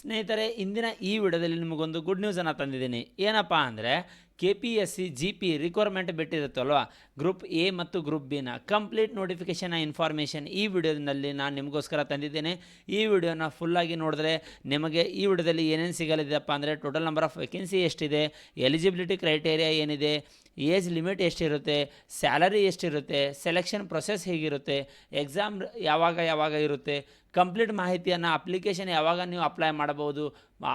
ಸ್ನೇಹಿತರೆ, ಇಂದಿನ ಈ ವಿಡಿಯೋದಲ್ಲಿ ನಿಮಗೊಂದು ಗುಡ್ ನ್ಯೂಸನ್ನು ತಂದಿದ್ದೀನಿ. ಏನಪ್ಪ ಅಂದರೆ KPSC GP ರಿಕ್ವೈರ್ಮೆಂಟ್ ಬಿಟ್ಟಿರುತ್ತಲ್ವ, ಗ್ರೂಪ್ ಎ ಮತ್ತು ಗ್ರೂಪ್ ಬಿನ ಕಂಪ್ಲೀಟ್ ನೋಟಿಫಿಕೇಷನ್ ಇನ್ಫಾರ್ಮೇಷನ್ ಈ ವಿಡಿಯೋದಲ್ಲಿ ನಾನು ನಿಮಗೋಸ್ಕರ ತಂದಿದ್ದೇನೆ. ಈ ವಿಡಿಯೋನ ಫುಲ್ಲಾಗಿ ನೋಡಿದ್ರೆ ನಿಮಗೆ ಈ ವಿಡಿಯೋದಲ್ಲಿ ಏನೇನು ಸಿಗಲಿದೆಯಪ್ಪ ಅಂದರೆ ಟೋಟಲ್ ನಂಬರ್ ಆಫ್ ವೇಕೆನ್ಸಿ ಎಷ್ಟಿದೆ, ಎಲಿಜಿಬಿಲಿಟಿ ಕ್ರೈಟೇರಿಯಾ ಏನಿದೆ, ಏಜ್ ಲಿಮಿಟ್ ಎಷ್ಟಿರುತ್ತೆ, ಸ್ಯಾಲರಿ ಎಷ್ಟಿರುತ್ತೆ, ಸೆಲೆಕ್ಷನ್ ಪ್ರೊಸೆಸ್ ಹೇಗಿರುತ್ತೆ, ಎಕ್ಸಾಮ್ ಯಾವಾಗ ಇರುತ್ತೆ, ಕಂಪ್ಲೀಟ್ ಮಾಹಿತಿಯನ್ನು, ಅಪ್ಲಿಕೇಶನ್ ಯಾವಾಗ ನೀವು ಅಪ್ಲೈ ಮಾಡಬಹುದು,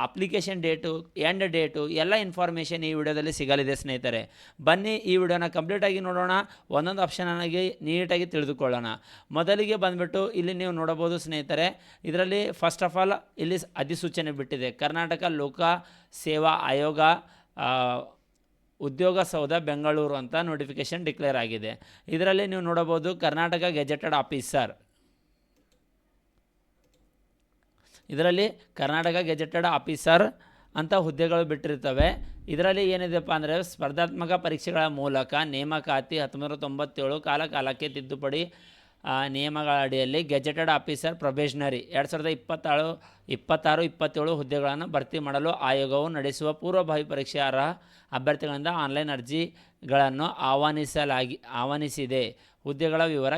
ಅಪ್ಲಿಕೇಶನ್ ಡೇಟು, ಎಂಡ್ ಡೇಟು ಎಲ್ಲ ಇನ್ಫಾರ್ಮೇಷನ್ ಈ ವಿಡಿಯೋದಲ್ಲಿ ಸಿಗಲಿದೆ. ಸ್ನೇಹಿತರೆ, ಬನ್ನಿ ಈ ವಿಡಿಯೋನ ಕಂಪ್ಲೀಟಾಗಿ ನೋಡೋಣ, ಒಂದೊಂದು ಆಪ್ಷನ್ನಾಗಿ ನೀಟಾಗಿ ತಿಳಿದುಕೊಳ್ಳೋಣ. ಮೊದಲಿಗೆ ಬಂದುಬಿಟ್ಟು ಇಲ್ಲಿ ನೀವು ನೋಡಬಹುದು ಸ್ನೇಹಿತರೆ, ಇದರಲ್ಲಿ ಫಸ್ಟ್ ಆಫ್ ಆಲ್ ಇಲ್ಲಿ ಅಧಿಸೂಚನೆ ಬಿಟ್ಟಿದೆ. ಕರ್ನಾಟಕ ಲೋಕ ಸೇವಾ ಆಯೋಗ ಉದ್ಯೋಗ ಸೌಧ ಬೆಂಗಳೂರು ಅಂತ ನೋಟಿಫಿಕೇಷನ್ ಡಿಕ್ಲೇರ್ ಆಗಿದೆ. ಇದರಲ್ಲಿ ನೀವು ನೋಡಬಹುದು ಕರ್ನಾಟಕ ಗೆಜೆಟೆಡ್ ಆಫೀಸರ್, ಇದರಲ್ಲಿ ಕರ್ನಾಟಕ ಗೆಜೆಟೆಡ್ ಆಫೀಸರ್ ಅಂತ ಹುದ್ದೆಗಳು ಬಿಟ್ಟಿರ್ತವೆ. ಇದರಲ್ಲಿ ಏನಿದೆಪ್ಪ ಅಂದರೆ ಸ್ಪರ್ಧಾತ್ಮಕ ಪರೀಕ್ಷೆಗಳ ಮೂಲಕ ನೇಮಕಾತಿ 1997 ಕಾಲಕ್ಕೆ ತಿದ್ದುಪಡಿ ನಿಯಮಗಳ ಅಡಿಯಲ್ಲಿ ಗೆಜೆಟೆಡ್ ಆಫೀಸರ್ ಪ್ರೊಬೇಷನರಿ 2026-27 ಹುದ್ದೆಗಳನ್ನು ಭರ್ತಿ ಮಾಡಲು ಆಯೋಗವು ನಡೆಸುವ ಪೂರ್ವಭಾವಿ ಪರೀಕ್ಷೆ ಅರ್ಹ ಅಭ್ಯರ್ಥಿಗಳಿಂದ ಆನ್ಲೈನ್ ಅರ್ಜಿಗಳನ್ನು ಆಹ್ವಾನಿಸಿದೆ. ಹುದ್ದೆಗಳ ವಿವರ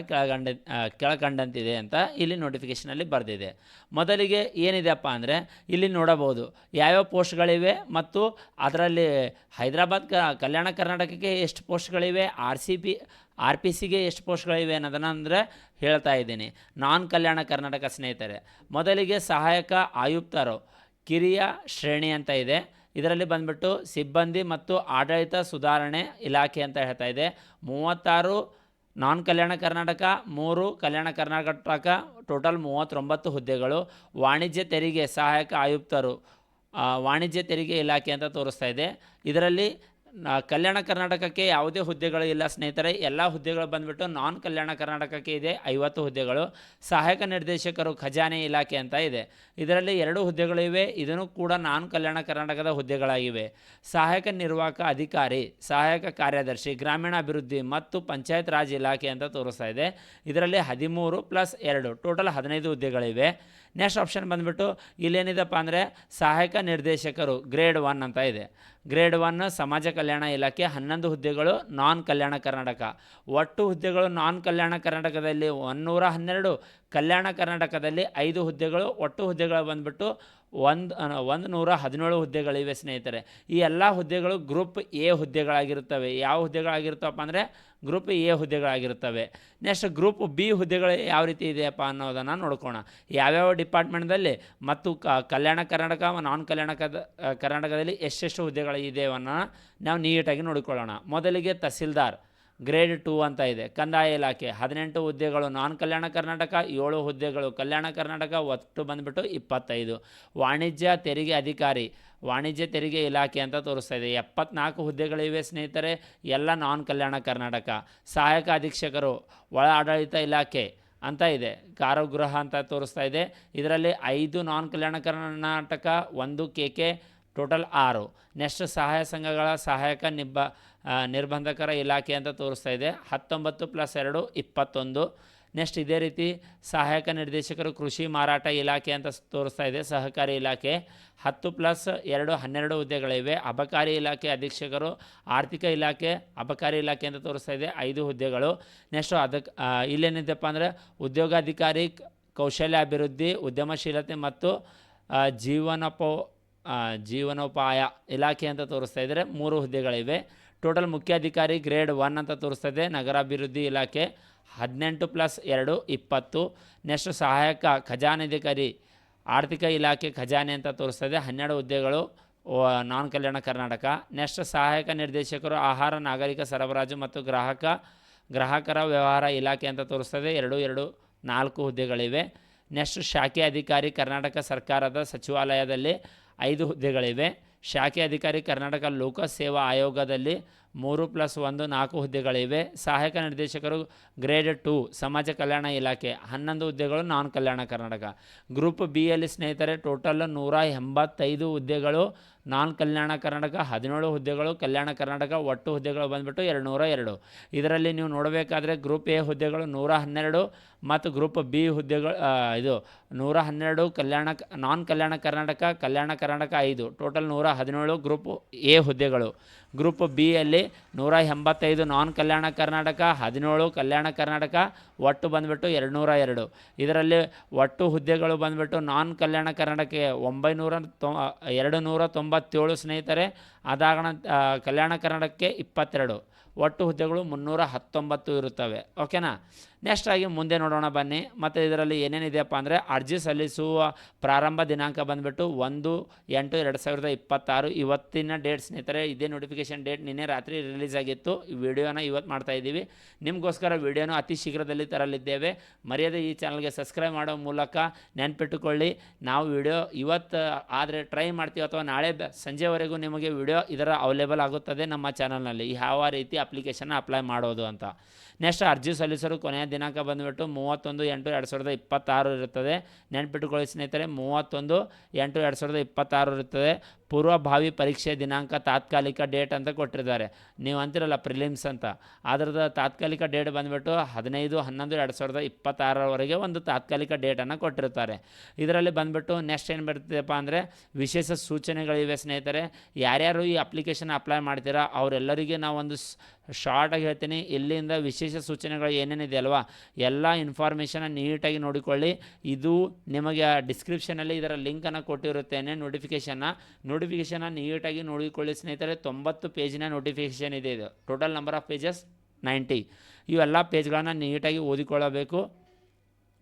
ಕೆಳಕಂಡಂತಿದೆ ಅಂತ ಇಲ್ಲಿ ನೋಟಿಫಿಕೇಷನಲ್ಲಿ ಬರೆದಿದೆ. ಮೊದಲಿಗೆ ಏನಿದೆಯಪ್ಪ ಅಂದರೆ ಇಲ್ಲಿ ನೋಡಬಹುದು ಯಾವ್ಯಾವ ಪೋಸ್ಟ್ಗಳಿವೆ ಮತ್ತು ಅದರಲ್ಲಿ ಹೈದರಾಬಾದ್ ಕಲ್ಯಾಣ ಕರ್ನಾಟಕಕ್ಕೆ ಎಷ್ಟು ಪೋಸ್ಟ್ಗಳಿವೆ, RPCಗೆ ಎಷ್ಟು ಪೋಸ್ಟ್ಗಳಿವೆ ಅನ್ನೋದನ್ನು ಅಂದರೆ ಹೇಳ್ತಾ ಇದ್ದೀನಿ. ನಾನ್ ಕಲ್ಯಾಣ ಕರ್ನಾಟಕ ಸ್ನೇಹಿತರೆ, ಮೊದಲಿಗೆ ಸಹಾಯಕ ಆಯುಕ್ತರು ಕಿರಿಯ ಶ್ರೇಣಿ ಅಂತ ಇದೆ. ಇದರಲ್ಲಿ ಬಂದುಬಿಟ್ಟು ಸಿಬ್ಬಂದಿ ಮತ್ತು ಆಡಳಿತ ಸುಧಾರಣೆ ಇಲಾಖೆ ಅಂತ ಹೇಳ್ತಾ ಇದೆ. 36 ನಾನ್ ಕಲ್ಯಾಣ ಕರ್ನಾಟಕ, 3 ಕಲ್ಯಾಣ ಕರ್ನಾಟಕ, ಟೋಟಲ್ 39 ಹುದ್ದೆಗಳು. ವಾಣಿಜ್ಯ ತೆರಿಗೆ ಸಹಾಯಕ ಆಯುಕ್ತರು ವಾಣಿಜ್ಯ ತೆರಿಗೆ ಇಲಾಖೆ ಅಂತ ತೋರಿಸ್ತಾ ಇದೆ. ಇದರಲ್ಲಿ ಕಲ್ಯಾಣ ಕರ್ನಾಟಕಕ್ಕೆ ಯಾವುದೇ ಹುದ್ದೆಗಳು ಇಲ್ಲ ಸ್ನೇಹಿತರೆ, ಎಲ್ಲ ಹುದ್ದೆಗಳು ಬಂದುಬಿಟ್ಟು ನಾನ್ ಕಲ್ಯಾಣ ಕರ್ನಾಟಕಕ್ಕೆ ಇದೆ, 50 ಹುದ್ದೆಗಳು. ಸಹಾಯಕ ನಿರ್ದೇಶಕರು ಖಜಾನೆ ಇಲಾಖೆ ಅಂತ ಇದೆ, ಇದರಲ್ಲಿ 2 ಹುದ್ದೆಗಳಿವೆ, ಇದನ್ನು ಕೂಡ ನಾನ್ ಕಲ್ಯಾಣ ಕರ್ನಾಟಕದ ಹುದ್ದೆಗಳಾಗಿವೆ. ಸಹಾಯಕ ನಿರ್ವಾಹಕ ಅಧಿಕಾರಿ, ಸಹಾಯಕ ಕಾರ್ಯದರ್ಶಿ ಗ್ರಾಮೀಣ ಅಭಿವೃದ್ಧಿ ಮತ್ತು ಪಂಚಾಯತ್ ರಾಜ್ ಇಲಾಖೆ ಅಂತ ತೋರಿಸ್ತಾ ಇದೆ. ಇದರಲ್ಲಿ 13 + 2 ಟೋಟಲ್ 15 ಹುದ್ದೆಗಳಿವೆ. ನೆಕ್ಸ್ಟ್ ಆಪ್ಷನ್ ಬಂದುಬಿಟ್ಟು ಇಲ್ಲೇನಿದೆಪ್ಪ ಅಂದರೆ ಸಹಾಯಕ ನಿರ್ದೇಶಕರು ಗ್ರೇಡ್ 1 ಅಂತ ಇದೆ. ಗ್ರೇಡ್ 1 ಸಮಾಜ ಕಲ್ಯಾಣ ಇಲಾಖೆ 11 ಹುದ್ದೆಗಳು ನಾನ್ ಕಲ್ಯಾಣ ಕರ್ನಾಟಕ. ಒಟ್ಟು ಹುದ್ದೆಗಳು ನಾನ್ ಕಲ್ಯಾಣ ಕರ್ನಾಟಕದಲ್ಲಿ 112, ಕಲ್ಯಾಣ ಕರ್ನಾಟಕದಲ್ಲಿ 5 ಹುದ್ದೆಗಳು. ಒಟ್ಟು ಹುದ್ದೆಗಳು ಬಂದುಬಿಟ್ಟು 117 ಹುದ್ದೆಗಳಿವೆ ಸ್ನೇಹಿತರೆ. ಈ ಎಲ್ಲ ಹುದ್ದೆಗಳು ಗ್ರೂಪ್ ಎ ಹುದ್ದೆಗಳಾಗಿರುತ್ತವೆ. ಯಾವ ಹುದ್ದೆಗಳಾಗಿರುತ್ತಪ್ಪ ಅಂದರೆ ಗ್ರೂಪ್ ಎ ಹುದ್ದೆಗಳಾಗಿರುತ್ತವೆ. ನೆಕ್ಸ್ಟ್ ಗ್ರೂಪ್ ಬಿ ಹುದ್ದೆಗಳು ಯಾವ ರೀತಿ ಇದೆಯಪ್ಪ ಅನ್ನೋದನ್ನು ನೋಡ್ಕೋಣ. ಯಾವ್ಯಾವ ಡಿಪಾರ್ಟ್ಮೆಂಟ್ದಲ್ಲಿ ಮತ್ತು ಕಲ್ಯಾಣ ಕರ್ನಾಟಕ, ನಾನ್ ಕಲ್ಯಾಣ ಕರ್ನಾಟಕದಲ್ಲಿ ಎಷ್ಟೆಷ್ಟು ಹುದ್ದೆಗಳಿದೆ ಅನ್ನೋ ನಾವು ನೀಟಾಗಿ ನೋಡಿಕೊಳ್ಳೋಣ. ಮೊದಲಿಗೆ ತಹಸೀಲ್ದಾರ್ ಗ್ರೇಡ್ 2 ಅಂತ ಇದೆ. ಕಂದಾಯ ಇಲಾಖೆ 18 ಹುದ್ದೆಗಳು, ನಾನ್ ಕಲ್ಯಾಣ ಕರ್ನಾಟಕ 7 ಹುದ್ದೆಗಳು, ಕಲ್ಯಾಣ ಕರ್ನಾಟಕ ಒಟ್ಟು ಬಂದುಬಿಟ್ಟು 25. ವಾಣಿಜ್ಯ ತೆರಿಗೆ ಅಧಿಕಾರಿ ವಾಣಿಜ್ಯ ತೆರಿಗೆ ಇಲಾಖೆ ಅಂತ ತೋರಿಸ್ತಾ ಇದೆ, 74 ಹುದ್ದೆಗಳಿವೆ ಸ್ನೇಹಿತರೆ, ಎಲ್ಲ ನಾನ್ ಕಲ್ಯಾಣ ಕರ್ನಾಟಕ. ಸಹಾಯಕ ಅಧೀಕ್ಷಕರು ಒಳ ಆಡಳಿತ ಇಲಾಖೆ ಅಂತ ಇದೆ, ಕಾರಾಗೃಹ ಅಂತ ತೋರಿಸ್ತಾ ಇದೆ. ಇದರಲ್ಲಿ 5 ನಾನ್ Kalyana Karnataka, 1 KK, total 6. Next ಸಹಾಯ ಸಂಘಗಳ ಸಹಾಯಕ ನಿರ್ಬಂಧಕರ ಇಲಾಖೆ ಅಂತ ತೋರಿಸ್ತಾ ಇದೆ, 19 + 2 21. ನೆಕ್ಸ್ಟ್ ಇದೇ ರೀತಿ ಸಹಾಯಕ ನಿರ್ದೇಶಕರು ಕೃಷಿ ಮಾರಾಟ ಇಲಾಖೆ ಅಂತ ತೋರಿಸ್ತಾ ಇದೆ, ಸಹಕಾರಿ ಇಲಾಖೆ 10 + 2 12 ಹುದ್ದೆಗಳಿವೆ. ಅಬಕಾರಿ ಇಲಾಖೆ ಅಧೀಕ್ಷಕರು ಆರ್ಥಿಕ ಇಲಾಖೆ ಅಬಕಾರಿ ಇಲಾಖೆ ಅಂತ ತೋರಿಸ್ತಾ ಇದೆ, 5 ಹುದ್ದೆಗಳು. ನೆಕ್ಸ್ಟು ಇಲ್ಲೇನಿದೆಪ್ಪ ಅಂದರೆ ಉದ್ಯೋಗಾಧಿಕಾರಿ ಕೌಶಲ್ಯ ಅಭಿವೃದ್ಧಿ ಉದ್ಯಮಶೀಲತೆ ಮತ್ತು ಜೀವನೋಪಾಯ ಇಲಾಖೆ ಅಂತ ತೋರಿಸ್ತಾ ಇದ್ದಾರೆ, 3 ಹುದ್ದೆಗಳಿವೆ. ಟೋಟಲ್ ಮುಖ್ಯಾಧಿಕಾರಿ ಗ್ರೇಡ್ 1 ಅಂತ ತೋರಿಸ್ತಾ ಇದೆ, ನಗರಾಭಿವೃದ್ಧಿ ಇಲಾಖೆ 18 + 2 20. ನೆಕ್ಸ್ಟ್ ಸಹಾಯಕ ಖಜಾನಾಧಿಕಾರಿ ಆರ್ಥಿಕ ಇಲಾಖೆ ಖಜಾನೆ ಅಂತ ತೋರಿಸ್ತಾ ಇದೆ, 12 ಹುದ್ದೆಗಳು, ನಾನ್ ಕಲ್ಯಾಣ ಕರ್ನಾಟಕ. ನೆಕ್ಸ್ಟ್ ಸಹಾಯಕ ನಿರ್ದೇಶಕರು ಆಹಾರ ನಾಗರಿಕ ಸರಬರಾಜು ಮತ್ತು ಗ್ರಾಹಕರ ವ್ಯವಹಾರ ಇಲಾಖೆ ಅಂತ ತೋರಿಸ್ತದೆ, 4 ಹುದ್ದೆಗಳಿವೆ. ನೆಕ್ಸ್ಟ್ ಶಾಖೆ ಅಧಿಕಾರಿ ಕರ್ನಾಟಕ ಸರ್ಕಾರದ ಸಚಿವಾಲಯದಲ್ಲಿ 5 ಹುದ್ದೆಗಳಿವೆ. ಶಾಖೆ ಅಧಿಕಾರಿ ಕರ್ನಾಟಕ ಲೋಕ ಸೇವಾ ಆಯೋಗದಲ್ಲಿ 3+1 4 ಹುದ್ದೆಗಳಿವೆ. ಸಹಾಯಕ ನಿರ್ದೇಶಕರು ಗ್ರೇಡ್ 2 ಸಮಾಜ ಕಲ್ಯಾಣ ಇಲಾಖೆ 11 ಹುದ್ದೆಗಳು ನಾನ್ ಕಲ್ಯಾಣ ಕರ್ನಾಟಕ. ಗ್ರೂಪ್ ಬಿ ಯಲ್ಲಿ ಸ್ನೇಹಿತರೆ ಟೋಟಲ್ 185 ಹುದ್ದೆಗಳು ನಾನ್ ಕಲ್ಯಾಣ ಕರ್ನಾಟಕ, 17 ಹುದ್ದೆಗಳು ಕಲ್ಯಾಣ ಕರ್ನಾಟಕ, ಒಟ್ಟು ಹುದ್ದೆಗಳು ಬಂದುಬಿಟ್ಟು 202. ಇದರಲ್ಲಿ ನೀವು ನೋಡಬೇಕಾದ್ರೆ ಗ್ರೂಪ್ ಎ ಹುದ್ದೆಗಳು 112 ಮತ್ತು ಗ್ರೂಪ್ ಬಿ ಹುದ್ದೆಗಳು ಇದು 112 ನಾನ್ Kalyana Karnataka, Kalyana Karnataka 5, total 117 group A ಹುದ್ದೆಗಳು. ಗ್ರೂಪ್ ಬಿ ಯಲ್ಲಿ 185 ನಾನ್ ಕಲ್ಯಾಣ ಕರ್ನಾಟಕ, 17 ಕಲ್ಯಾಣ ಕರ್ನಾಟಕ, ಒಟ್ಟು ಬಂದುಬಿಟ್ಟು 202. ಇದರಲ್ಲಿ ಒಟ್ಟು ಹುದ್ದೆಗಳು ಬಂದುಬಿಟ್ಟು ನಾನ್ ಕಲ್ಯಾಣ ಕರ್ನಾಟಕಕ್ಕೆ 297 ಸ್ನೇಹಿತರೆ. ಅದಾಗಣ ಕಲ್ಯಾಣ ಕರ್ನಾಟಕಕ್ಕೆ 22, ಒಟ್ಟು ಹುದ್ದೆಗಳು 319 ಇರುತ್ತವೆ. ಓಕೆನಾ. ನೆಕ್ಸ್ಟ್ ಆಗಿ ಮುಂದೆ ನೋಡೋಣ ಬನ್ನಿ. ಮತ್ತು ಇದರಲ್ಲಿ ಏನೇನಿದೆಯಪ್ಪ ಅಂದರೆ ಅರ್ಜಿ ಸಲ್ಲಿಸುವ ಪ್ರಾರಂಭ ದಿನಾಂಕ ಬಂದುಬಿಟ್ಟು 1/8/2026 ಇವತ್ತಿನ ಡೇಟ್ ಸ್ನೇಹಿತರೆ. ಇದೇ ನೋಟಿಫಿಕೇಷನ್ ಡೇಟ್ ನಿನ್ನೆ ರಾತ್ರಿ ರಿಲೀಸ್ ಆಗಿತ್ತು. ಈ ವಿಡಿಯೋನ ಇವತ್ತು ಮಾಡ್ತಾಯಿದ್ದೀವಿ. ನಿಮಗೋಸ್ಕರ ವಿಡಿಯೋನ ಅತಿ ಶೀಘ್ರದಲ್ಲಿ ತರಲಿದ್ದೇವೆ. ಮರ್ಯಾದೆ ಈ ಚಾನಲ್ಗೆ ಸಬ್ಸ್ಕ್ರೈಬ್ ಮಾಡೋ ಮೂಲಕ ನೆನ್ಪಿಟ್ಟುಕೊಳ್ಳಿ. ನಾವು ವಿಡಿಯೋ ಇವತ್ತು ಆದರೆ ಟ್ರೈ ಮಾಡ್ತೀವಿ ಅಥವಾ ನಾಳೆ ಸಂಜೆವರೆಗೂ ನಿಮಗೆ ವಿಡಿಯೋ ಇದರ ಅವೈಲೇಬಲ್ ಆಗುತ್ತದೆ ನಮ್ಮ ಚಾನಲ್ನಲ್ಲಿ, ಯಾವ ರೀತಿ ಅಪ್ಲಿಕೇಶನ್ನ ಅಪ್ಲೈ ಮಾಡೋದು ಅಂತ. ನೆಕ್ಸ್ಟ್ ಅರ್ಜಿ ಸಲ್ಲಿಸಲು ಕೊನೆಯ ದಿನಾಂಕ ಬಂದುಬಿಟ್ಟು 31/8/2026 ಇರುತ್ತದೆ. ನೆನ್ಪಿಟ್ಟುಕೊಳ್ಳಿ ಸ್ನೇಹಿತರೆ, 31/8/2026 ಇರುತ್ತದೆ. ಪೂರ್ವಭಾವಿ ಪರೀಕ್ಷೆ ದಿನಾಂಕ ತಾತ್ಕಾಲಿಕ ಡೇಟ್ ಅಂತ ಕೊಟ್ಟಿದ್ದಾರೆ. ನೀವು ಅಂತಿರಲ್ಲ ಪ್ರಿಲಿಮ್ಸ್ ಅಂತ, ಅದರದ ತಾತ್ಕಾಲಿಕ ಡೇಟ್ ಬಂದುಬಿಟ್ಟು 15/11/2026 ಒಂದು ತಾತ್ಕಾಲಿಕ ಡೇಟನ್ನು ಕೊಟ್ಟಿರ್ತಾರೆ. ಇದರಲ್ಲಿ ಬಂದುಬಿಟ್ಟು ನೆಕ್ಸ್ಟ್ ಏನು ಬರ್ತದೆಪ್ಪ ಅಂದರೆ ವಿಶೇಷ ಸೂಚನೆಗಳಿವೆ ಸ್ನೇಹಿತರೆ. ಯಾರ್ಯಾರು ಈ ಅಪ್ಲಿಕೇಶನ್ ಅಪ್ಲೈ ಮಾಡ್ತೀರಾ ಅವರೆಲ್ಲರಿಗೆ ನಾವೊಂದು ಶಾರ್ಟಾಗಿ ಹೇಳ್ತೀನಿ. ಇಲ್ಲಿಂದ ವಿಶೇಷ ಸೂಚನೆಗಳು ಏನೇನಿದೆ ಅಲ್ವಾ, ಎಲ್ಲ ಇನ್ಫಾರ್ಮೇಷನ್ನ ನೀಟಾಗಿ ನೋಡಿಕೊಳ್ಳಿ. ಇದು ನಿಮಗೆ ಡಿಸ್ಕ್ರಿಪ್ಷನಲ್ಲಿ ಇದರ ಲಿಂಕನ್ನು ಕೊಟ್ಟಿರುತ್ತೇನೆ. ನೋಟಿಫಿಕೇಷನ್ನ ನೀಟಾಗಿ ನೋಡಿಕೊಳ್ಳಿ ಸ್ನೇಹಿತರೆ. 90 ಪೇಜಿನ ನೋಟಿಫಿಕೇಷನ್ ಇದೆ. ಇದು ಟೋಟಲ್ ನಂಬರ್ ಆಫ್ ಪೇಜಸ್ 90. ಇವೆಲ್ಲ ಪೇಜ್ಗಳನ್ನು ನೀಟಾಗಿ ಓದಿಕೊಳ್ಳಬೇಕು,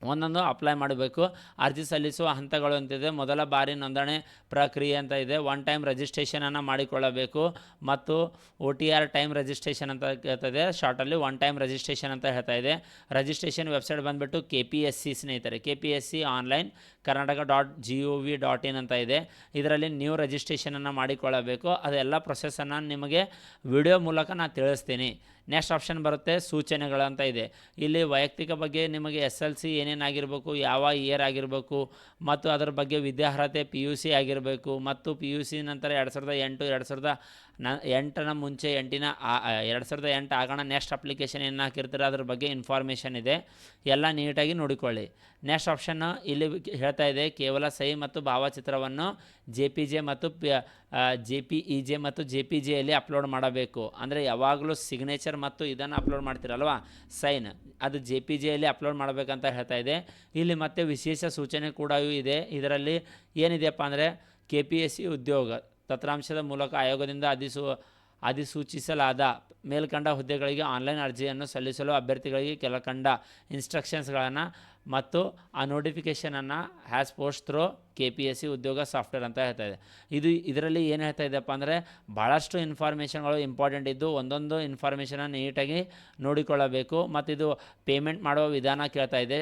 ಒಂದೊಂದು ಅಪ್ಲೈ ಮಾಡಬೇಕು. ಅರ್ಜಿ ಸಲ್ಲಿಸುವ ಹಂತಗಳು ಅಂತಿದೆ. ಮೊದಲ ಬಾರಿ ನೋಂದಣಿ ಪ್ರಕ್ರಿಯೆ ಅಂತ ಇದೆ. 1 ಟೈಮ್ ರಿಜಿಸ್ಟ್ರೇಷನನ್ನು ಮಾಡಿಕೊಳ್ಳಬೇಕು ಮತ್ತು OTR ಟೈಮ್ ರಿಜಿಸ್ಟ್ರೇಷನ್ ಅಂತ ಹೇಳ್ತದೆ. ಶಾರ್ಟಲ್ಲಿ 1 ಟೈಮ್ ರಿಜಿಸ್ಟ್ರೇಷನ್ ಅಂತ ಹೇಳ್ತಾ ಇದೆ. ರಿಜಿಸ್ಟ್ರೇಷನ್ ವೆಬ್ಸೈಟ್ ಬಂದುಬಿಟ್ಟು KPSC ಸ್ನೇಹಿತರೆ, KPSC ಆನ್ಲೈನ್ karnataka.gov.in ಅಂತ ಇದೆ. ಇದರಲ್ಲಿ ನ್ಯೂ ರಿಜಿಸ್ಟ್ರೇಷನನ್ನು ಮಾಡಿಕೊಳ್ಳಬೇಕು. ಅದೆಲ್ಲ ಪ್ರೊಸೆಸನ್ನು ನಿಮಗೆ ವಿಡಿಯೋ ಮೂಲಕ ನಾನು ತಿಳಿಸ್ತೀನಿ. ನೆಕ್ಸ್ಟ್ ಆಪ್ಷನ್ ಬರುತ್ತೆ ಸೂಚನೆಗಳಂತ ಇದೆ. ಇಲ್ಲಿ ವೈಯಕ್ತಿಕ ಬಗ್ಗೆ ನಿಮಗೆ SLC ಏನೇನಾಗಿರಬೇಕು, ಯಾವ ಇಯರ್ ಆಗಿರಬೇಕು ಮತ್ತು ಅದರ ಬಗ್ಗೆ ವಿದ್ಯಾರ್ಹತೆ PUC ಆಗಿರಬೇಕು ಮತ್ತು PUC ನಂತರ 2008 ಮುಂಚೆ 2008 ಆಗೋಣ ನೆಕ್ಸ್ಟ್ ಅಪ್ಲಿಕೇಶನ್ ಏನು ಹಾಕಿರ್ತಾರೆ ಅದ್ರ ಬಗ್ಗೆ ಇನ್ಫಾರ್ಮೇಷನ್ ಇದೆ. ಎಲ್ಲ ನೀಟಾಗಿ ನೋಡಿಕೊಳ್ಳಿ. ನೆಕ್ಸ್ಟ್ ಆಪ್ಷನ್ನು ಇಲ್ಲಿ ಹೇಳ್ತಾ ಇದೆ, ಕೇವಲ ಸಹಿ ಮತ್ತು ಭಾವಚಿತ್ರವನ್ನು JPG ಮತ್ತು JPEG ಮತ್ತು JPGಯಲ್ಲಿ ಅಪ್ಲೋಡ್ ಮಾಡಬೇಕು. ಅಂದರೆ ಯಾವಾಗಲೂ ಸಿಗ್ನೇಚರ್ ಮತ್ತು ಇದನ್ನು ಅಪ್ಲೋಡ್ ಮಾಡ್ತೀರಲ್ವ ಸೈನ್, ಅದು JPGಯಲ್ಲಿ ಅಪ್ಲೋಡ್ ಮಾಡಬೇಕಂತ ಹೇಳ್ತಾ ಇದೆ. ಇಲ್ಲಿ ಮತ್ತೆ ವಿಶೇಷ ಸೂಚನೆ ಕೂಡ ಇದೆ. ಇದರಲ್ಲಿ ಏನಿದೆಯಪ್ಪ ಅಂದರೆ KPSC ಉದ್ಯೋಗ ತಂತ್ರಾಂಶದ ಮೂಲಕ ಆಯೋಗದಿಂದ ಅಧಿಸೂಚಿಸಲಾದ ಮೇಲ್ಕಂಡ ಹುದ್ದೆಗಳಿಗೆ ಆನ್ಲೈನ್ ಅರ್ಜಿಯನ್ನು ಸಲ್ಲಿಸಲು ಅಭ್ಯರ್ಥಿಗಳಿಗೆ ಕೆಳಕಂಡ ಇನ್ಸ್ಟ್ರಕ್ಷನ್ಸ್ಗಳನ್ನು ಮತ್ತು ಆ ನೋಟಿಫಿಕೇಷನನ್ನು ಹ್ಯಾಸ್ ಪೋಸ್ಟ್ ಥ್ರೋ KPSC ಉದ್ಯೋಗ ಸಾಫ್ಟ್ವೇರ್ ಅಂತ ಹೇಳ್ತಾ ಇದೆ. ಇದರಲ್ಲಿ ಏನು ಹೇಳ್ತಾ ಇದೆಯಪ್ಪ ಅಂದರೆ ಭಾಳಷ್ಟು ಇನ್ಫಾರ್ಮೇಷನ್ಗಳು ಇಂಪಾರ್ಟೆಂಟ್ ಇದ್ದು ಒಂದೊಂದು ಇನ್ಫಾರ್ಮೇಷನನ್ನು ನೀಟಾಗಿ ನೋಡಿಕೊಳ್ಳಬೇಕು. ಮತ್ತು ಇದು ಪೇಮೆಂಟ್ ಮಾಡುವ ವಿಧಾನ ಕೇಳ್ತಾ ಇದೆ.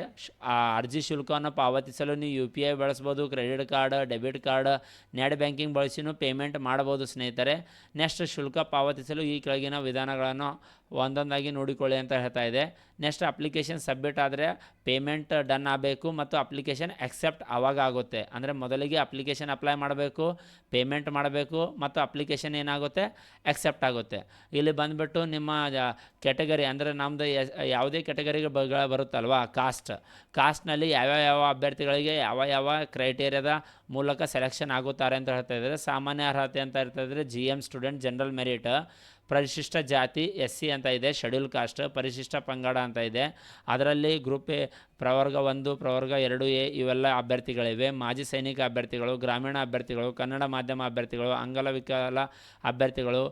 ಆ ಅರ್ಜಿ ಶುಲ್ಕವನ್ನು ಪಾವತಿಸಲು ನೀವು UPI ಬಳಸ್ಬೋದು, credit card, debit card, net banking ಬಳಸಿನೂ ಪೇಮೆಂಟ್ ಮಾಡ್ಬೋದು ಸ್ನೇಹಿತರೆ. ನೆಕ್ಸ್ಟ್ ಶುಲ್ಕ ಪಾವತಿಸಲು ಈ ಕೆಳಗಿನ ವಿಧಾನಗಳನ್ನು ಒಂದೊಂದಾಗಿ ನೋಡಿಕೊಳ್ಳಿ ಅಂತ ಹೇಳ್ತಾ ಇದೆ. ನೆಕ್ಸ್ಟ್ ಅಪ್ಲಿಕೇಶನ್ ಸಬ್ಮಿಟ್ ಆದರೆ ಪೇಮೆಂಟ್ ಡನ್ ಆಗಬೇಕು ಮತ್ತು ಅಪ್ಲಿಕೇಶನ್ ಎಕ್ಸೆಪ್ಟ್ ಆವಾಗ ಆಗುತ್ತೆ. ಅಂದರೆ ಮೊದಲಿಗೆ ಅಪ್ಲಿಕೇಶನ್ ಅಪ್ಲೈ ಮಾಡಬೇಕು, ಪೇಮೆಂಟ್ ಮಾಡಬೇಕು ಮತ್ತು ಅಪ್ಲಿಕೇಶನ್ ಏನಾಗುತ್ತೆ ಎಕ್ಸೆಪ್ಟ್ ಆಗುತ್ತೆ. ಇಲ್ಲಿ ಬಂದುಬಿಟ್ಟು ನಿಮ್ಮ ಕ್ಯಾಟಗರಿ ಅಂದರೆ ನಮ್ಮದು ಯಾವುದೇ ಕ್ಯಾಟಗರಿಗೆ ಬರುತ್ತಲ್ವ ಕಾಸ್ಟ್ನಲ್ಲಿ ಯಾವ ಅಭ್ಯರ್ಥಿಗಳಿಗೆ ಯಾವ ಕ್ರೈಟೇರಿಯಾದ ಮೂಲಕ ಸೆಲೆಕ್ಷನ್ ಆಗುತ್ತಾರೆ ಅಂತ ಹೇಳ್ತಾ ಇದ್ದಾರೆ. ಸಾಮಾನ್ಯ ಅರ್ಹತೆ ಅಂತ ಇರ್ತದೆ GM ಸ್ಟೂಡೆಂಟ್, ಜನರಲ್ ಮೆರಿಟ್, ಪರಿಶಿಷ್ಟ ಜಾತಿ SC ಅಂತ ಇದೆ, ಶೆಡ್ಯೂಲ್ ಕಾಸ್ಟ್, ಪರಿಶಿಷ್ಟ ಪಂಗಡ ಅಂತ ಇದೆ. ಅದರಲ್ಲಿ ಗ್ರೂಪ್ ಎ ಪ್ರವರ್ಗ 1, ಪ್ರವರ್ಗ 2A ಇವೆಲ್ಲ ಅಭ್ಯರ್ಥಿಗಳಿವೆ. ಮಾಜಿ ಸೈನಿಕ ಅಭ್ಯರ್ಥಿಗಳು, ಗ್ರಾಮೀಣ ಅಭ್ಯರ್ಥಿಗಳು, ಕನ್ನಡ ಮಾಧ್ಯಮ ಅಭ್ಯರ್ಥಿಗಳು, ಅಂಗವಿಕಲ ಅಭ್ಯರ್ಥಿಗಳು,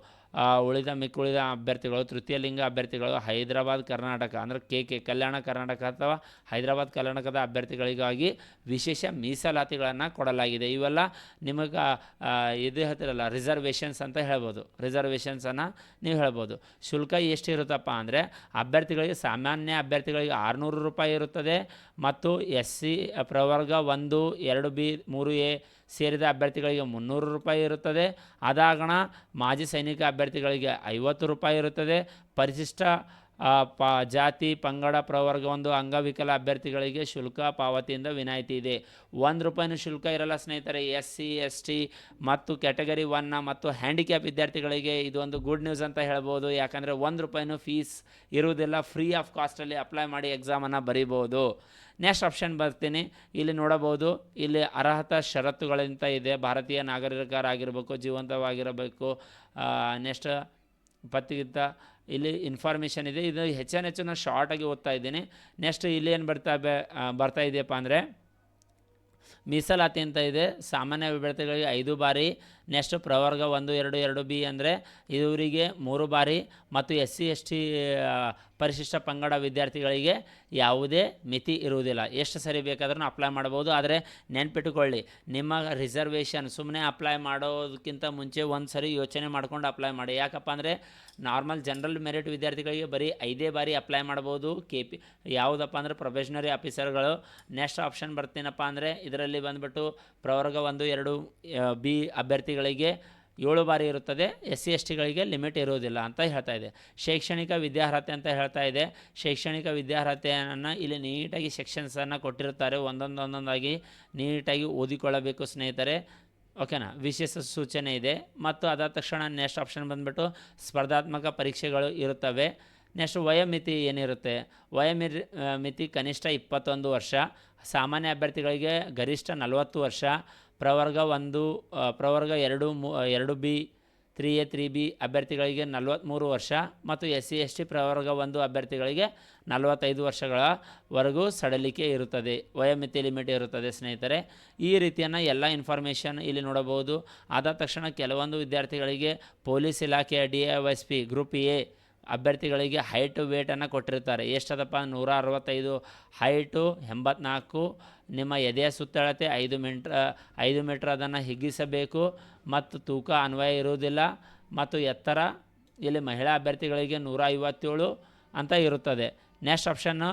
ಮಿಕ್ಕುಳಿದ ಅಭ್ಯರ್ಥಿಗಳು, ತೃತೀಯ ಲಿಂಗ ಅಭ್ಯರ್ಥಿಗಳು, ಹೈದರಾಬಾದ್ ಕರ್ನಾಟಕ ಅಂದರೆ KK ಕಲ್ಯಾಣ ಕರ್ನಾಟಕ ಅಥವಾ ಹೈದರಾಬಾದ್ ಕರ್ನಾಟಕದ ಅಭ್ಯರ್ಥಿಗಳಿಗಾಗಿ ವಿಶೇಷ ಮೀಸಲಾತಿಗಳನ್ನು ಕೊಡಲಾಗಿದೆ. ಇವೆಲ್ಲ ನಿಮಗೆ ಇದು ಹೇಳ್ತಿರಲ್ಲ ರಿಸರ್ವೇಷನ್ಸ್ ಅಂತ ಹೇಳ್ಬೋದು. ರಿಸರ್ವೇಷನ್ಸನ್ನು ನೀವು ಹೇಳ್ಬೋದು. ಶುಲ್ಕ ಎಷ್ಟಿರುತ್ತಪ್ಪ ಅಂದರೆ ಅಭ್ಯರ್ಥಿಗಳಿಗೆ ಸಾಮಾನ್ಯ ಅಭ್ಯರ್ಥಿಗಳಿಗೆ 600 ರೂಪಾಯಿ ಇರುತ್ತದೆ ಮತ್ತು SC ಪ್ರವರ್ಗ 1, 2B, 3A ಸೇರಿದ ಅಭ್ಯರ್ಥಿಗಳಿಗೆ 300 ರೂಪಾಯಿ ಇರುತ್ತದೆ. ಅದಾಗಣ ಮಾಜಿ ಸೈನಿಕ ಅಭ್ಯರ್ಥಿಗಳಿಗೆ 50 ರೂಪಾಯಿ ಇರುತ್ತದೆ. ಪರಿಶಿಷ್ಟ ಜಾತಿ ಪಂಗಡ ಪ್ರವರ್ಗ ಒಂದು ಅಂಗವಿಕಲ ಅಭ್ಯರ್ಥಿಗಳಿಗೆ ಶುಲ್ಕ ಪಾವತಿಯಿಂದ ವಿನಾಯಿತಿ ಇದೆ. 1 ರೂಪಾಯಿನೂ ಶುಲ್ಕ ಇರಲ್ಲ ಸ್ನೇಹಿತರೆ. SC ST ಮತ್ತು ಕ್ಯಾಟಗರಿ 1 ಮತ್ತು ಹ್ಯಾಂಡಿಕ್ಯಾಪ್ ವಿದ್ಯಾರ್ಥಿಗಳಿಗೆ ಇದು ಒಂದು ಗುಡ್ ನ್ಯೂಸ್ ಅಂತ ಹೇಳ್ಬೋದು. ಯಾಕಂದರೆ 1 ರೂಪಾಯಿನೂ ಫೀಸ್ ಇರುವುದಿಲ್ಲ. ಫ್ರೀ ಆಫ್ ಕಾಸ್ಟಲ್ಲಿ ಅಪ್ಲೈ ಮಾಡಿ ಎಕ್ಸಾಮನ್ನು ಬರೀಬೋದು. ನೆಕ್ಸ್ಟ್ ಆಪ್ಷನ್ ಬರ್ತೀನಿ. ಇಲ್ಲಿ ನೋಡಬಹುದು, ಇಲ್ಲಿ ಅರ್ಹತಾ ಷರತ್ತುಗಳಂತ ಇದೆ. ಭಾರತೀಯ ನಾಗರಿಕರಾಗಿರಬೇಕು, ಜೀವಂತವಾಗಿರಬೇಕು. ನೆಕ್ಸ್ಟ್ ಪತ್ರಿಗಿಂತ ಇಲ್ಲಿ ಇನ್ಫಾರ್ಮೇಷನ್ ಇದೆ. ಇದು ಹೆಚ್ಚು ನಾನು ಶಾರ್ಟಾಗಿ ಓದ್ತಾ ಇದ್ದೀನಿ. ನೆಕ್ಸ್ಟ್ ಇಲ್ಲಿ ಏನು ಬರ್ತಾ ಇದೆಯಪ್ಪ ಅಂದರೆ ಮೀಸಲಾತಿ ಅಂತ ಇದೆ. ಸಾಮಾನ್ಯ ಅಭ್ಯರ್ಥಿಗಳಿಗೆ 5 ಬಾರಿ. ನೆಕ್ಸ್ಟ್ ಪ್ರವರ್ಗ 1, 2, 2B ಅಂದರೆ ಇವರಿಗೆ 3 ಬಾರಿ ಮತ್ತು SC ST ಪರಿಶಿಷ್ಟ ಪಂಗಡ ವಿದ್ಯಾರ್ಥಿಗಳಿಗೆ ಯಾವುದೇ ಮಿತಿ ಇರುವುದಿಲ್ಲ. ಎಷ್ಟು ಸರಿ ಬೇಕಾದ್ರೂ ಅಪ್ಲೈ ಮಾಡ್ಬೋದು. ಆದರೆ ನೆನ್ಪಿಟ್ಟುಕೊಳ್ಳಿ, ನಿಮ್ಮ ರಿಸರ್ವೇಷನ್ ಸುಮ್ಮನೆ ಅಪ್ಲೈ ಮಾಡೋದಕ್ಕಿಂತ ಮುಂಚೆ ಒಂದು ಸರಿ ಯೋಚನೆ ಮಾಡ್ಕೊಂಡು ಅಪ್ಲೈ ಮಾಡಿ. ಯಾಕಪ್ಪ ಅಂದರೆ ನಾರ್ಮಲ್ ಜನರಲ್ ಮೆರಿಟ್ ವಿದ್ಯಾರ್ಥಿಗಳಿಗೆ ಬರೀ 5 ಬಾರಿ ಅಪ್ಲೈ ಮಾಡ್ಬೋದು. ಯಾವುದಪ್ಪ ಅಂದರೆ ಪ್ರೊಬೇಷನರಿ ಆಫೀಸರ್ಗಳು. ನೆಕ್ಸ್ಟ್ ಆಪ್ಷನ್ ಬರ್ತೀನಪ್ಪ ಅಂದರೆ ಇದರಲ್ಲಿ ಬಂದುಬಿಟ್ಟು ಪ್ರವರ್ಗ 1, 2B ಅಭ್ಯರ್ಥಿಗಳಿಗೆ 7 ಬಾರಿ ಇರುತ್ತದೆ. SC STಗಳಿಗೆ ಲಿಮಿಟ್ ಇರುವುದಿಲ್ಲ ಅಂತ ಹೇಳ್ತಾ ಇದೆ. ಶೈಕ್ಷಣಿಕ ವಿದ್ಯಾರ್ಹತೆ ಅಂತ ಹೇಳ್ತಾ ಇದೆ. ಶೈಕ್ಷಣಿಕ ವಿದ್ಯಾರ್ಹತೆಯನ್ನು ಇಲ್ಲಿ ನೀಟಾಗಿ ಸೆಕ್ಷನ್ಸನ್ನು ಕೊಟ್ಟಿರ್ತಾರೆ. ಒಂದೊಂದಾಗಿ ನೀಟಾಗಿ ಓದಿಕೊಳ್ಳಬೇಕು ಸ್ನೇಹಿತರೆ. ಓಕೆನಾ. ವಿಶೇಷ ಸೂಚನೆ ಇದೆ. ಮತ್ತು ಅದಾದ ತಕ್ಷಣ ನೆಕ್ಸ್ಟ್ ಆಪ್ಷನ್ ಬಂದುಬಿಟ್ಟು ಸ್ಪರ್ಧಾತ್ಮಕ ಪರೀಕ್ಷೆಗಳು ಇರುತ್ತವೆ. ನೆಕ್ಸ್ಟ್ ವಯೋಮಿತಿ ಏನಿರುತ್ತೆ, ವಯೋಮಿತಿ ಕನಿಷ್ಠ 21 ವರ್ಷ. ಸಾಮಾನ್ಯ ಅಭ್ಯರ್ಥಿಗಳಿಗೆ ಗರಿಷ್ಠ 40 ವರ್ಷ. ಪ್ರವರ್ಗ 1, ಪ್ರವರ್ಗ 2, 2B 3A 3B ಅಭ್ಯರ್ಥಿಗಳಿಗೆ 43 ವರ್ಷ ಮತ್ತು SC ST ಪ್ರವರ್ಗ 1 ಅಭ್ಯರ್ಥಿಗಳಿಗೆ 45 ವರ್ಷಗಳವರೆಗೂ ಸಡಲಿಕೆ ಇರುತ್ತದೆ. ವಯೋಮಿತಿ ಲಿಮಿಟ್ ಇರುತ್ತದೆ ಸ್ನೇಹಿತರೆ. ಈ ರೀತಿಯನ್ನು ಎಲ್ಲ ಇನ್ಫಾರ್ಮೇಷನ್ ಇಲ್ಲಿ ನೋಡಬಹುದು. ಆದ ತಕ್ಷಣ ಕೆಲವೊಂದು ವಿದ್ಯಾರ್ಥಿಗಳಿಗೆ ಪೊಲೀಸ್ ಇಲಾಖೆಯ DISP ಗ್ರೂಪ್ A ಅಭ್ಯರ್ಥಿಗಳಿಗೆ ಹೈಟು ವೇಟನ್ನು ಕೊಟ್ಟಿರ್ತಾರೆ. ಎಷ್ಟದಪ್ಪ, 165 ಹೈಟು, 84 ನಿಮ್ಮ ಎದೆಯ ಸುತ್ತಳತೆ 5 ಮೀಟ್ರ್ ಅದನ್ನು ಹಿಗ್ಗಿಸಬೇಕು ಮತ್ತು ತೂಕ ಅನ್ವಯ ಇರುವುದಿಲ್ಲ. ಮತ್ತು ಎತ್ತರ ಇಲ್ಲಿ ಮಹಿಳಾ ಅಭ್ಯರ್ಥಿಗಳಿಗೆ 157 ಅಂತ ಇರುತ್ತದೆ. ನೆಕ್ಸ್ಟ್ ಆಪ್ಷನ್ನು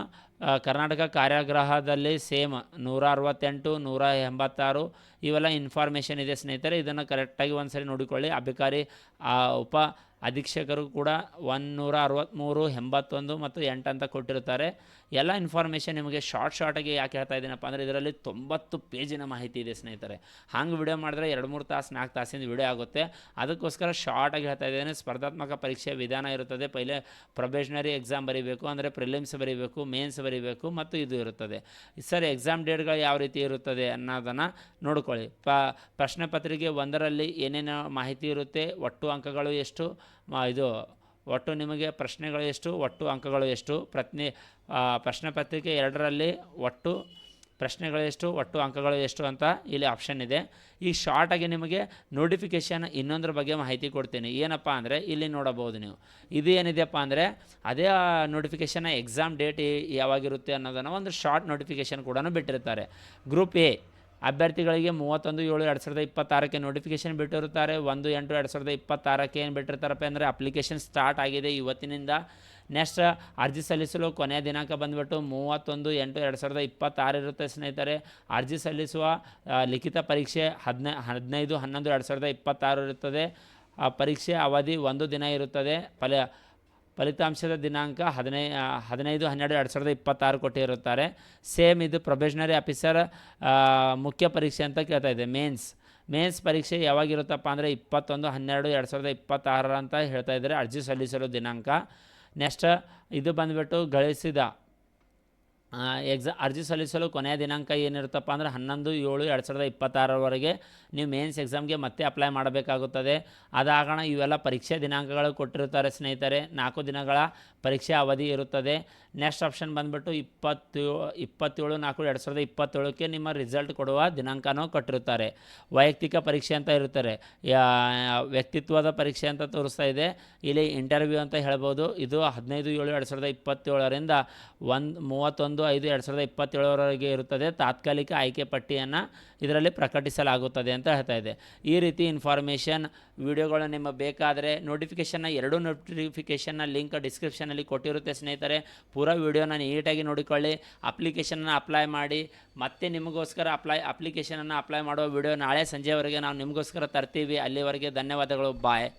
ಕರ್ನಾಟಕ ಕಾರ್ಯಾಗೃಹದಲ್ಲಿ ಸೇಮ್ 168, 186 ಇವೆಲ್ಲ ಇನ್ಫಾರ್ಮೇಷನ್ ಇದೆ ಸ್ನೇಹಿತರೆ. ಇದನ್ನು ಕರೆಕ್ಟಾಗಿ ಒಂದು ಸರಿ ನೋಡಿಕೊಳ್ಳಿ. ಅಧಿಕಾರಿ ಉಪ ಅಧೀಕ್ಷಕರು ಕೂಡ 163, 81 ಮತ್ತು 8 ಅಂತ ಕೊಟ್ಟಿರ್ತಾರೆ. ಎಲ್ಲ ಇನ್ಫಾರ್ಮೇಷನ್ ನಿಮಗೆ ಶಾರ್ಟಾಗಿ ಯಾಕೆ ಹೇಳ್ತಾ ಇದ್ದೀನಪ್ಪ ಅಂದರೆ ಇದರಲ್ಲಿ 90 ಪೇಜಿನ ಮಾಹಿತಿ ಇದೆ ಸ್ನೇಹಿತರೆ. ಹಾಗೆ ವಿಡಿಯೋ ಮಾಡಿದ್ರೆ 2-3 ತಾಸು 4 ತಾಸಿಂದ ವಿಡಿಯೋ ಆಗುತ್ತೆ. ಅದಕ್ಕೋಸ್ಕರ ಶಾರ್ಟಾಗಿ ಹೇಳ್ತಾ ಇದ್ದೇನೆ. ಸ್ಪರ್ಧಾತ್ಮಕ ಪರೀಕ್ಷೆ ವಿಧಾನ ಇರುತ್ತದೆ. ಪೈಲೆ ಪ್ರೊಬೇಷನರಿ ಎಕ್ಸಾಮ್ ಬರೀಬೇಕು, ಅಂದರೆ ಪ್ರಿಲಿಮ್ಸ್ ಬರೀಬೇಕು, ಮೇನ್ಸ್ ಬರೀಬೇಕು ಮತ್ತು ಇದು ಇರುತ್ತದೆ. ಸರ್ ಎಕ್ಸಾಮ್ ಡೇಟ್ಗಳು ಯಾವ ರೀತಿ ಇರುತ್ತದೆ ಅನ್ನೋದನ್ನು ನೋಡ್ಕೊಳ್ಳಿ. ಪ್ರಶ್ನೆ ಪತ್ರಿಕೆ 1ರಲ್ಲಿ ಏನೇನು ಮಾಹಿತಿ ಇರುತ್ತೆ, ಒಟ್ಟು ಅಂಕಗಳು ಎಷ್ಟು, ಒಟ್ಟು ನಿಮಗೆ ಪ್ರಶ್ನೆಗಳು ಎಷ್ಟು, ಒಟ್ಟು ಅಂಕಗಳು ಎಷ್ಟು, ಪ್ರಶ್ನೆ ಪತ್ರಿಕೆ 2ರಲ್ಲಿ ಒಟ್ಟು ಪ್ರಶ್ನೆಗಳು ಎಷ್ಟು, ಒಟ್ಟು ಅಂಕಗಳು ಎಷ್ಟು ಅಂತ ಇಲ್ಲಿ ಆಪ್ಷನ್ ಇದೆ. ಈ ಶಾರ್ಟಾಗಿ ನಿಮಗೆ ನೋಟಿಫಿಕೇಷನ್ ಇನ್ನೊಂದರ ಬಗ್ಗೆ ಮಾಹಿತಿ ಕೊಡ್ತೀನಿ. ಏನಪ್ಪ ಅಂದರೆ ಇಲ್ಲಿ ನೋಡಬಹುದು ನೀವು, ಇದು ಏನಿದೆಯಪ್ಪ ಅಂದರೆ ಅದೇ ನೋಟಿಫಿಕೇಷನ್ ಎಕ್ಸಾಮ್ ಡೇಟ್ ಯಾವಾಗಿರುತ್ತೆ ಅನ್ನೋದನ್ನು ಒಂದು ಶಾರ್ಟ್ ನೋಟಿಫಿಕೇಷನ್ ಕೂಡ ಬಿಟ್ಟಿರ್ತಾರೆ. ಗ್ರೂಪ್ A ಅಭ್ಯರ್ಥಿಗಳಿಗೆ 31/7/2026ಕ್ಕೆ ನೋಟಿಫಿಕೇಷನ್ ಬಿಟ್ಟಿರುತ್ತಾರೆ. 1/8/2026ಕ್ಕೆ ಏನು ಬಿಟ್ಟಿರ್ತಾರಪ್ಪ ಅಂದರೆ ಅಪ್ಲಿಕೇಶನ್ ಸ್ಟಾರ್ಟ್ ಆಗಿದೆ ಇವತ್ತಿನಿಂದ. ನೆಕ್ಸ್ಟ್ ಅರ್ಜಿ ಸಲ್ಲಿಸಲು ಕೊನೆಯ ದಿನಾಂಕ ಬಂದುಬಿಟ್ಟು 31/8/2026 ಇರುತ್ತೆ ಸ್ನೇಹಿತರೆ. ಅರ್ಜಿ ಸಲ್ಲಿಸುವ ಲಿಖಿತ ಪರೀಕ್ಷೆ 15/11/2026 ಇರುತ್ತದೆ. ಪರೀಕ್ಷೆ ಅವಧಿ 1 ದಿನ ಇರುತ್ತದೆ. ಫಲಿತಾಂಶದ ದಿನಾಂಕ 15/12/2026 ಕೊಟ್ಟಿರುತ್ತಾರೆ. ಸೇಮ್ ಇದು ಪ್ರೊಬೇಷನರಿ ಆಫೀಸರ್ ಮುಖ್ಯ ಪರೀಕ್ಷೆ ಅಂತ ಕೇಳ್ತಾ ಇದೆ. ಮೇನ್ಸ್ ಪರೀಕ್ಷೆ ಯಾವಾಗಿರುತ್ತಪ್ಪ ಅಂದರೆ 21/12/2026 ಅಂತ ಹೇಳ್ತಾ ಇದ್ದಾರೆ ಅರ್ಜಿ ಸಲ್ಲಿಸಲು ದಿನಾಂಕ. ನೆಕ್ಸ್ಟ್ ಇದು ಬಂದುಬಿಟ್ಟು ಗಳಿಸಿದ ಅರ್ಜಿ ಸಲ್ಲಿಸಲು ಕೊನೆಯ ದಿನಾಂಕ ಏನಿರುತ್ತಪ್ಪ ಅಂದರೆ 11/7/2026 ನೀವು ಮೇನ್ಸ್ ಎಕ್ಸಾಮ್ಗೆ ಮತ್ತೆ ಅಪ್ಲೈ ಮಾಡಬೇಕಾಗುತ್ತದೆ. ಅದಾಗಣ ಇವೆಲ್ಲ ಪರೀಕ್ಷೆ ದಿನಾಂಕಗಳು ಕೊಟ್ಟಿರ್ತಾರೆ ಸ್ನೇಹಿತರೆ. 4 ದಿನಗಳ ಪರೀಕ್ಷೆ ಅವಧಿ ಇರುತ್ತದೆ. ನೆಕ್ಸ್ಟ್ ಆಪ್ಷನ್ ಬಂದುಬಿಟ್ಟು 27/4/2027ಕ್ಕೆ ನಿಮ್ಮ ರಿಸಲ್ಟ್ ಕೊಡುವ ದಿನಾಂಕನೂ ಕೊಟ್ಟಿರುತ್ತಾರೆ. ವೈಯಕ್ತಿಕ ಪರೀಕ್ಷೆ ಅಂತ ಇರುತ್ತಾರೆ, ವ್ಯಕ್ತಿತ್ವದ ಪರೀಕ್ಷೆ ಅಂತ ತೋರಿಸ್ತಾ ಇದೆ. ಇಲ್ಲಿ ಇಂಟರ್ವ್ಯೂ ಅಂತ ಹೇಳ್ಬೋದು. ಇದು 15/7/2027ರಿಂದ 31 31/5/2027 ಇರುತ್ತದೆ. ತಾತ್ಕಾಲಿಕ ಆಯ್ಕೆ ಪಟ್ಟಿಯನ್ನು ಇದರಲ್ಲಿ ಪ್ರಕಟಿಸಲಾಗುತ್ತದೆ ಅಂತ ಹೇಳ್ತಾ ಇದೆ. ಈ ರೀತಿ ಇನ್ಫಾರ್ಮೇಷನ್ ವಿಡಿಯೋಗಳು ನಿಮಗೆ ಬೇಕಾದರೆ ಎರಡು ನೋಟಿಫಿಕೇಷನ್ನ ಲಿಂಕ್ ಡಿಸ್ಕ್ರಿಪ್ಷನಲ್ಲಿ ಕೊಟ್ಟಿರುತ್ತೆ ಸ್ನೇಹಿತರೆ. ಪೂರಾ ವಿಡಿಯೋನ ನೀಟಾಗಿ ನೋಡಿಕೊಳ್ಳಿ, ಅಪ್ಲಿಕೇಶನ್ನ ಅಪ್ಲೈ ಮಾಡಿ. ಮತ್ತೆ ನಿಮಗೋಸ್ಕರ ಅಪ್ಲಿಕೇಶನನ್ನು ಅಪ್ಲೈ ಮಾಡುವ ವಿಡಿಯೋ ನಾಳೆ ಸಂಜೆವರೆಗೆ ನಾವು ನಿಮಗೋಸ್ಕರ ತರ್ತೀವಿ. ಅಲ್ಲಿವರೆಗೆ ಧನ್ಯವಾದಗಳು. ಬಾಯ್.